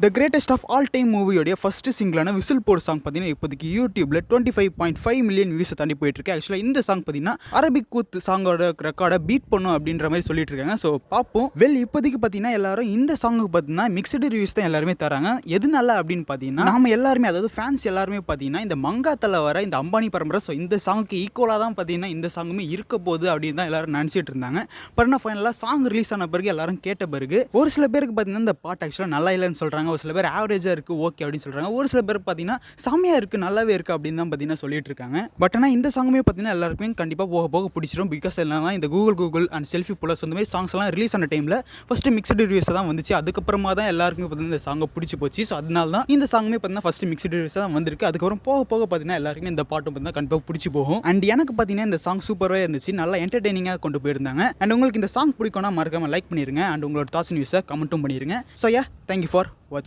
The greatest of all time மூவியோடைய first சிங்கிளான whistle போர் சாங் பார்த்தீங்கன்னா இப்போதைக்கு யூடியூப்ல 25.5 மில்லியன் வியூஸை தாண்டி போயிட்டு இருக்கு. ஆக்சுவலாக இந்த சாங் பார்த்தீங்கன்னா அரபிக் கூத் சாங்கோட ரெக்கார்டை பீட் பண்ணும் அப்படின்ற மாதிரி சொல்லிட்டு இருக்காங்க. ஸோ பார்ப்போம். இப்போதைக்கு பார்த்தீங்கன்னா எல்லாரும் இந்த சாங்குக்கு பார்த்தீங்கன்னா மிக்சடு ரிவ்யூஸ் தான் எல்லாருமே தராங்க. எதுனால அப்படின்னு பார்த்தீங்கன்னா நாம எல்லாருமே, அதாவது ஃபேன்ஸ் எல்லாருமே பார்த்தீங்கன்னா இந்த மங்காத்தில் வர இந்த அம்பானி பரம்பரை, ஸோ இந்த சாங்குக்கு ஈக்குவலாக தான் பார்த்தீங்கன்னா இந்த சாங்குமே இருக்க போகுது அப்படின்னு தான் எல்லாரும் நினச்சிட்டு இருந்தாங்க. பட் ஃபைனலாக சாங் ரிலீஸ் ஆன பிறகு எல்லாரும் கேட்ட பிறகு ஒரு சில பேருக்கு பார்த்தீங்கன்னா இந்த பாட்டு ஆக்சுவலாக நல்லா இல்லைன்னு சொல்கிறாங்க. ஒரு சில பேர் ஆவரேஜாக இருக்குது ஓகே அப்படின்னு சொல்கிறாங்க. ஒரு சில பேர் பார்த்தீங்கன்னா செம்மையாக இருக்குது நல்லாவே இருக்குது அப்படின்னு தான் பார்த்தீங்கன்னா சொல்லிட்டு இருக்காங்க. பட் ஆனால் இந்த சாங்குமே பார்த்தீங்கன்னா எல்லாருக்குமே கண்டிப்பாக போக போக பிடிச்சிடும். பிகாஸ் என்னன்னா இந்த கூகுள் அண்ட் செல்ஃபி ப்ளஸ் வந்து மாதிரி சாங்ஸ் எல்லாம் ரிலீஸ் ஆன டைமில் ஃபஸ்ட்டு மிக்சடு ரிவ்யூஸ் தான் வந்துச்சு. அதுக்கப்புறமா தான் எல்லாருக்குமே பார்த்தீங்கன்னா இந்த சாங்கை பிடிச்சி போச்சு. ஸோ அதனால தான் இந்த சாங்குமே பார்த்தீங்கன்னா ஃபஸ்ட்டு மிக்சடு ரிவ்யூஸ் தான் வந்திருக்கு. அதுக்கப்புறம் போக போக பார்த்தீங்கன்னா எல்லாருக்குமே இந்த பாட்டு பார்த்தீங்கன்னா கண்டிப்பாக பிடிச்சி போகும். அண்ட் எனக்கு பார்த்தீங்கன்னா இந்த சாங் சூப்பராக இருந்துச்சு, நல்லா என்டர்டெய்னிங்காக கொண்டு போயிருந்தாங்க. அண்ட் உங்களுக்கு இந்த சாங் பிடிக்கும்னா மறக்காம லைக் பண்ணிருங்க. அண்ட் உங்களோட தாட்ஸ் நியூஸை கமெண்ட்டும் பண்ணிருங்க. So yeah, thank you for